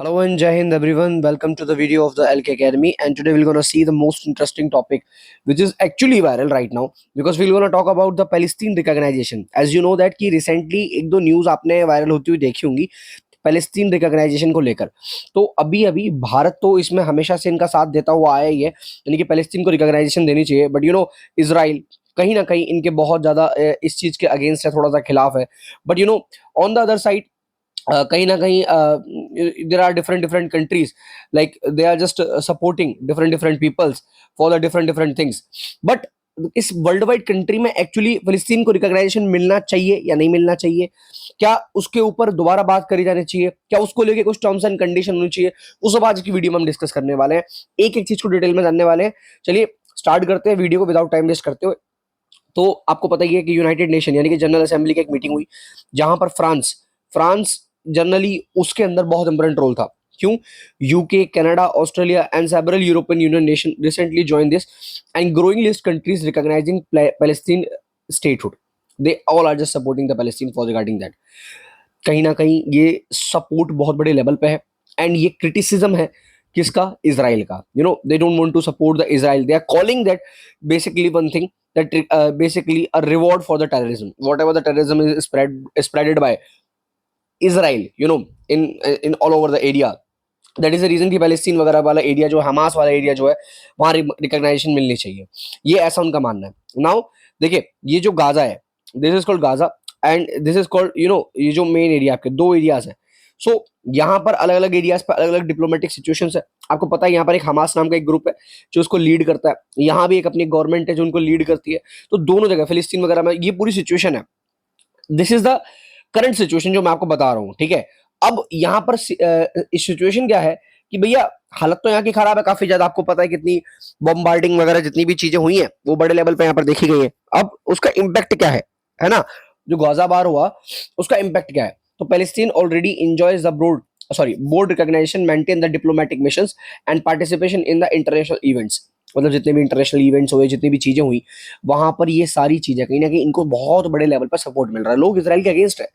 Hello and Jai Hind everyone. Welcome to the video of the LK Academy. And today we're gonna see the most interesting topic, which is actually viral right now, because we're gonna talk about the Palestine recognition. As you know that कि recently एक दो news आपने viral होती हुई देखी होंगी Palestine recognition को लेकर। तो अभी अभी भारत तो इसमें हमेशा से इनका साथ देता हुआ आया ही है, यानी कि पैलेस्टीन को रिकॉग्नाइजेशन देनी चाहिए। बट इजराइल कहीं ना कहीं इनके बहुत ज्यादा इस चीज के अगेंस्ट है, थोड़ा सा खिलाफ है। But on the other side कहीं ना कहीं there are different different countries, like they are just supporting different different peoples for the different different things. But इस वर्ल्ड वाइड कंट्री में एक्चुअली फिलिस्तीन को रिकॉग्नाइजेशन मिलना चाहिए या नहीं मिलना चाहिए, क्या उसके ऊपर दोबारा बात करी जानी चाहिए, क्या उसको लेके कुछ टर्म्स एंड कंडीशन होनी चाहिए, उस सब आज की वीडियो में हम डिस्कस करने वाले हैं। एक एक चीज को डिटेल में जानने वाले हैं। चलिए स्टार्ट करते हैं वीडियो को विदाउट टाइम वेस्ट करते हुए। तो आपको पता ही है कि यूनाइटेड नेशन यानी कि जनरल असेंबली की एक मीटिंग हुई, जहां पर फ्रांस फ्रांस जनरली उसके अंदर बहुत इंपॉर्टेंट रोल था। क्यों? UK, Canada, Australia and several European Union nation recently join this and growing list countries recognizing Palestine statehood. They all are just supporting the Palestine for regarding that. कहीं ना कहीं ये support बहुत बड़े level पे है एंड ये criticism है किसका? इजराइल का। They don't want to support the Israel, they are calling that basically one thing, that basically a reward for the terrorism, whatever the terrorism is spreaded by Israel, in all over the area. That is the reason कि Palestine वगैरह वाला area जो Hamas वाला area जो है वहां recognition मिलनी चाहिए, ये ऐसा उनका मानना है। नाउ देखिए, ये जो गाजा है, this is called Gaza and this is called ये जो मेन एरिया, आपके दो एरियाज है। सो यहाँ पर अलग अलग एरियाज पर अलग अलग डिप्लोमेटिक सिचुएशंस है। आपको पता है यहाँ पर एक हमास नाम का एक ग्रुप है जो उसको लीड करता है, यहाँ भी एक अपनी गवर्नमेंट है जो उनको लीड करती है। तो दोनों जगह फिलिस्तीन वगैरह में ये पूरी सिचुएशन है। This is the current situation जो मैं आपको बता रहा हूँ, ठीक है। अब यहाँ पर इस सिचुएशन क्या है कि भैया हालत तो यहाँ की खराब है काफी ज्यादा। आपको पता है कितनी बॉम्बार्डिंग वगैरह जितनी भी चीजें हुई हैं वो बड़े लेवल पे यहाँ पर देखी गई है। अब उसका इम्पैक्ट क्या है ना? जो गाजा बार हुआ उसका इम्पैक्ट क्या है? तो Palestine already enjoys the broad recognition, maintain the diplomatic missions and participation in the international events. मतलब जितने भी इंटरनेशनल इवेंट्स हुए, जितनी भी चीजें हुई, वहां पर ये सारी चीजें कहीं ना कहीं इनको बहुत बड़े लेवल पर सपोर्ट मिल रहा है। लोग इसराइल के अगेंस्ट है,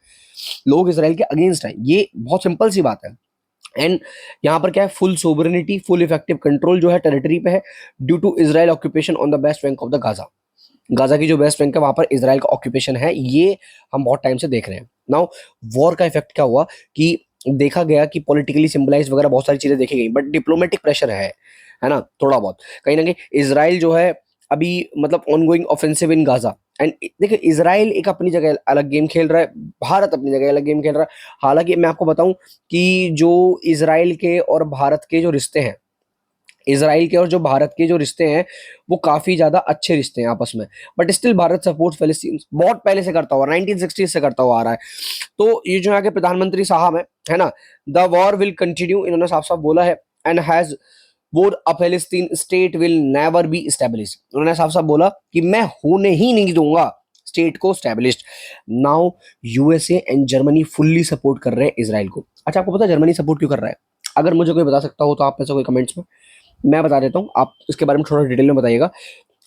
लोग इसराइल के अगेंस्ट है, ये बहुत सिंपल सी बात है। एंड यहाँ पर क्या है? Full sovereignty, full effective control जो है टेरिटरी पे है, due to Israel occupation on the West Bank of the Gaza. Gaza की जो वेस्ट बैंक है वहां पर इसराइल का ऑक्यूपेशन है, ये हम बहुत टाइम से देख रहे हैं। नाउ वॉर का इफेक्ट क्या हुआ कि देखा गया कि पॉलिटिकली सिंबलाइज वगैरह बहुत सारी चीजें देखी गई, बट डिप्लोमेटिक प्रेशर है ना, थोड़ा बहुत। कहीं ना कहीं इसराइल जो है अभी मतलब ongoing offensive in Gaza. And देखिए, इसराइल एक अपनी जगह अलग गेम खेल रहा है, भारत अपनी जगह अलग गेम खेल रहा है। हालांकि मैं आपको बताऊं कि जो इसराइल के और भारत के जो रिश्ते हैं, इसराइल के और जो भारत के जो रिश्ते हैं वो काफी ज्यादा अच्छे रिश्ते हैं आपस में। बट स्टिल भारत सपोर्ट फिलिस्तीन बहुत पहले से करता हुआ, 1960 से करता हुआ आ रहा है। तो ये जो यहाँ के प्रधानमंत्री साहब है ना, द वॉर विल कंटिन्यू, इन्होंने साफ साफ बोला है। एंड हैज वोर अ फिलिस्तीन state will never be establish. उन्होंने साफ साफ बोला कि मैं होने ही नहीं दूंगा स्टेट को established. Now USA and Germany fully support कर रहे हैं इसराइल को। अच्छा, आपको पता है जर्मनी सपोर्ट क्यों कर रहा है? अगर मुझे कोई बता सकता हो तो आप में से कोई कमेंट्स में, मैं बता देता हूँ, आप इसके बारे में थोड़ा डिटेल में बताइएगा।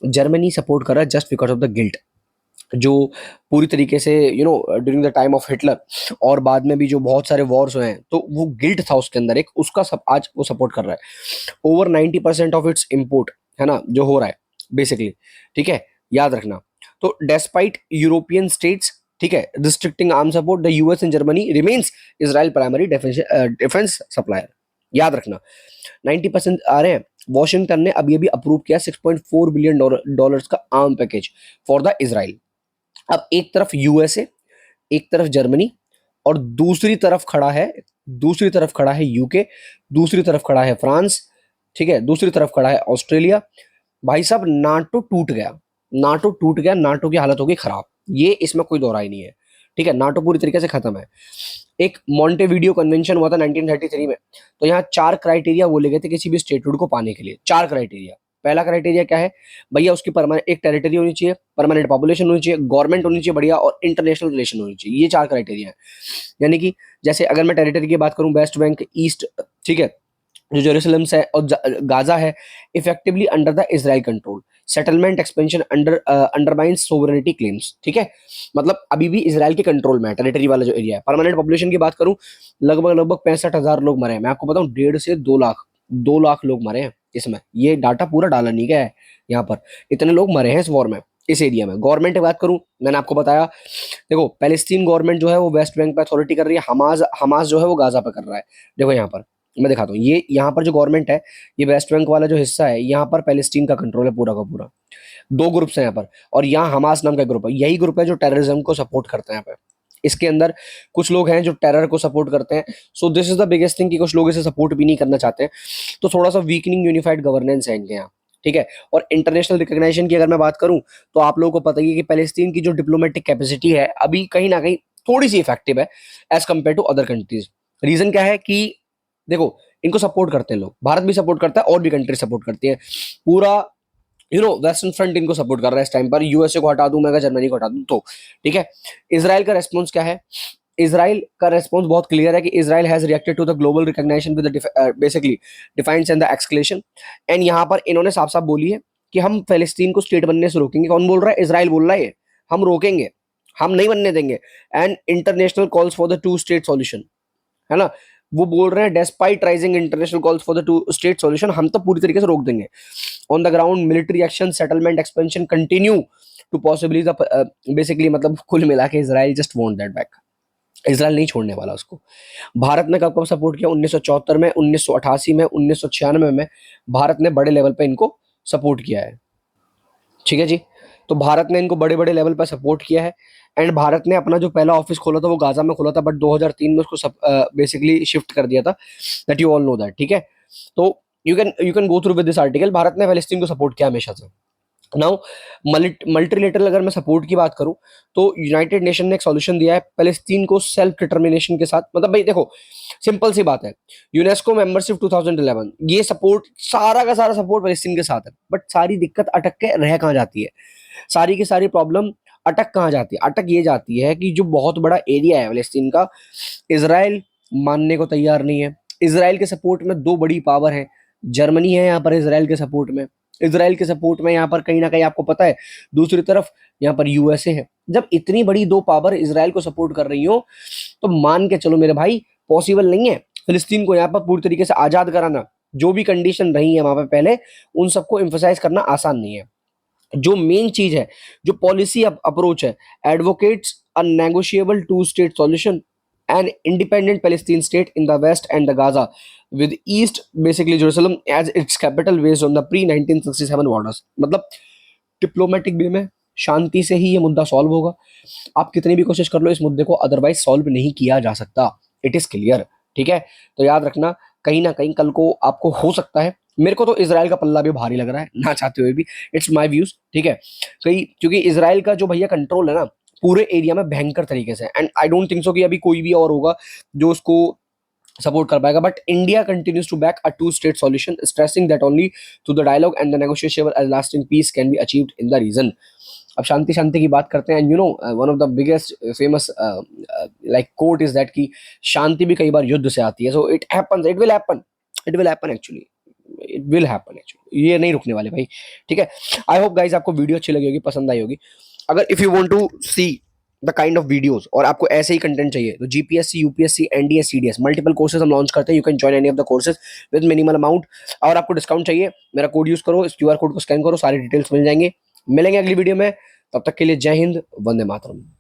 जर्मनी सपोर्ट कर रहा है just because of the guilt, जो पूरी तरीके से during the time of Hitler और बाद में भी जो बहुत सारे वॉर्स हुए हैं, तो वो गिल्ट था उसके अंदर एक, उसका सब आज वो सपोर्ट कर रहा है। ओवर 90% ऑफ इट्स इम्पोर्ट है ना जो हो रहा है बेसिकली, ठीक है, याद रखना। तो डेस्पाइट यूरोपियन स्टेट्स, ठीक है, restricting arm support, the US and Germany remains Israel primary defence supplier. याद रखना 90% आ रहे हैं। वॉशिंगटन ने अभी अभी अप्रूव किया 6.4 बिलियन डॉलर्स का arm package for the Israel. अब एक तरफ यूएसए, एक तरफ जर्मनी, और दूसरी तरफ खड़ा है यूके, दूसरी तरफ खड़ा है फ्रांस, ठीक है, दूसरी तरफ खड़ा है ऑस्ट्रेलिया। भाई साहब, नाटो टूट गया, नाटो टूट गया, नाटो की हालत हो गई खराब, ये इसमें कोई दो राय नहीं है, ठीक है। नाटो पूरी तरीके से खत्म है। एक मॉन्टेविडियो कन्वेंशन हुआ था 1933 में, तो यहाँ 4 क्राइटेरिया बोले गए थे किसी भी स्टेटहुड को पाने के लिए। 4 क्राइटेरिया। पहला क्राइटेरिया क्या है भैया? उसकी परमानेंट एक टेरिटरी होनी चाहिए, परमानेंट पॉपुलेशन होनी चाहिए, गवर्नमेंट होनी चाहिए बढ़िया, और इंटरनेशनल रिलेशन होनी चाहिए। ये 4 क्राइटेरिया है। यानी कि जैसे अगर मैं टेरिटरी की बात करूं, वेस्ट बैंक, ईस्ट, ठीक है, जो जेरूसलम से और गाजा है effectively under the Israel control. Settlement expansion undermines sovereignty claims. ठीक है, मतलब अभी भी इसराइल के कंट्रोल में है टेरिटरी वाला जो एरिया है। परमानेंट पॉपुलेशन की बात करूं, लगभग लगभग 65,000 लोग मरे हैं। मैं आपको बताऊं 1.5 से 2 लाख, 2 लाख लोग मरे हैं इसमें। ये डाटा पूरा डाला नहीं गया है यहाँ पर, इतने लोग मरे हैं इस वॉर में, इस एरिया में। गवर्नमेंट की बात करूं, मैंने आपको बताया, देखो पैलेस्टीन गवर्नमेंट जो है वो वेस्ट बैंक पे अथॉरिटी कर रही है, हमास हमास जो है वो गाजा पे कर रहा है। देखो यहाँ पर मैं दिखाता हूँ, ये यहाँ पर जो गवर्नमेंट है, ये वेस्ट बैंक वाला जो हिस्सा है, यहाँ पर पैलेस्टीन का कंट्रोल है पूरा का पूरा। दो ग्रुप्स हैं यहाँ पर, और यहाँ हमास नाम का ग्रुप है, यही ग्रुप है जो टेररिज्म को सपोर्ट करता है यहाँ पे। इसके अंदर कुछ लोग हैं जो टेरर को सपोर्ट करते हैं। So this is the biggest thing कि कुछ लोग इसे सपोर्ट भी नहीं करना चाहते हैं। तो थोड़ा सा वीकनिंग यूनिफाइड गवर्नेंस है इनके यहाँ। ठीक है, और इंटरनेशनल रिकग्निशन की अगर मैं बात करूं, तो आप लोगों को पता ही है कि पैलेस्टीन की जो डिप्लोमेटिक कैपेसिटी है अभी कहीं ना कहीं थोड़ी सी इफेक्टिव है as compare to other countries. Reason क्या है कि देखो, इनको सपोर्ट करते हैं लोग, भारत भी सपोर्ट करता है और भी कंट्री सपोर्ट करती है। पूरा वेस्टर्न फ्रंट इनको सपोर्ट कर रहा है इस टाइम पर। यूएसए को हटा दूं मैं, अगर जर्मनी को हटा दूं तो। ठीक है, इसराइल का रेस्पॉन्स क्या है? इसराइल का रेस्पॉन्स बहुत क्लियर है कि Israel has reacted to the global recognition with basically defiance and the escalation. And यहाँ पर इन्होंने साफ साफ बोली है कि हम फलस्तीन को स्टेट बनने से रोकेंगे। कौन बोल रहा है? इसराइल बोल रहा है ये, हम रोकेंगे, हम नहीं बनने देंगे। And international calls for the two state solution, है ना, वो बोल रहे हैं despite rising international calls for the two state solution, हम तो पूरी तरीके से रोक देंगे। On the ground military action, settlement expansion continue to possibly the basically, मतलब कुल मिला के Israel just want that back. Israel नहीं छोड़ने वाला उसको। भारत ने कब कब सपोर्ट किया? 1974 में, 1988 में, 1996 में भारत ने बड़े लेवल पे इनको सपोर्ट किया है। ठीक है जी, तो भारत ने इनको बड़े बड़े लेवल पर सपोर्ट किया है। एंड भारत ने अपना जो पहला ऑफिस खोला था वो गाजा में खोला था, बट 2003 में उसको बेसिकली शिफ्ट कर दिया था। That you all know that. ठीक है, तो you can go through with this article. Bharat ने फलस्तीन को सपोर्ट किया हमेशा से। नाउ मल्टीलेटरल अगर मैं सपोर्ट की बात करूं, तो यूनाइटेड नेशन ने एक सॉल्यूशन दिया है पैलेस्टीन को सेल्फ डिटर्मिनेशन के साथ। मतलब भाई देखो, सिंपल सी बात है, यूनेस्को मेंबरशिप 2011, ये सपोर्ट सारा का सारा सपोर्ट पैलेस्टीन के साथ है। बट सारी दिक्कत अटक के रह कहाँ जाती है, सारी की सारी प्रॉब्लम अटक कहाँ जाती है? अटक ये जाती है कि जो बहुत बड़ा एरिया है फलस्तीन का, इसराइल मानने को तैयार नहीं है। इसराइल के सपोर्ट में दो बड़ी पावर है, जर्मनी है यहाँ पर इसराइल के सपोर्ट में, इसराइल के सपोर्ट में यहाँ पर कहीं ना कहीं आपको पता है दूसरी तरफ यहाँ पर यूएसए है। जब इतनी बड़ी दो पावर इसराइल को सपोर्ट कर रही हो, तो मान के चलो मेरे भाई, पॉसिबल नहीं है फिलिस्तीन को यहाँ पर पूरी तरीके से आजाद कराना। जो भी कंडीशन रही है वहां पर पहले, उन सबको एम्फसाइज करना आसान नहीं है। जो मेन चीज है, जो पॉलिसी अप्रोच है, advocates a negotiable two state solution and independent Palestine state in the West and the Gaza with East basically Jerusalem as its capital based on the pre 1967 borders. मतलब diplomatic way में शांति से ही ये मुद्दा solve होगा। आप कितनी भी कोशिश कर लो, इस मुद्दे को अदरवाइज सॉल्व नहीं किया जा सकता। It is clear. ठीक है, तो याद रखना, कहीं ना कहीं कल को आपको हो सकता है, मेरे को तो इसराइल का पल्ला भी भारी लग रहा है ना चाहते हुए भी, इट्स माय व्यूज। ठीक है, कहीं क्योंकि इसराइल का जो भैया कंट्रोल है ना पूरे एरिया में भयंकर तरीके से, and I don't think so कि अभी कोई भी और होगा जो उसको सपोर्ट कर पाएगा। But India continues to back a two state solution, stressing that only through the dialogue and the negotiation as lasting peace can be achieved in the region. अब शांति शांति की बात करते हैं। One of the biggest famous like quote is that कि शांति भी कई बार युद्ध से आती है। So it happens, it will happen, it will happen actually, it will happen actually, ये नहीं रुकने वाले भाई। ठीक है, आई होप गाइज आपको वीडियो अच्छी लगी होगी, पसंद आई होगी। अगर if you want to see the kind of videos और आपको ऐसे ही कंटेंट चाहिए, तो GPSC, UPSC, NDS, CDS multiple courses हम लॉन्च करते हैं। You can join any of the courses with minimal amount. और आपको डिस्काउंट चाहिए, मेरा कोड यूज करो, इस क्यूआर कोड को स्कैन करो, सारी डिटेल्स मिल जाएंगे। मिलेंगे अगली वीडियो में, तब तक के लिए जय हिंद, वंदे मातरम।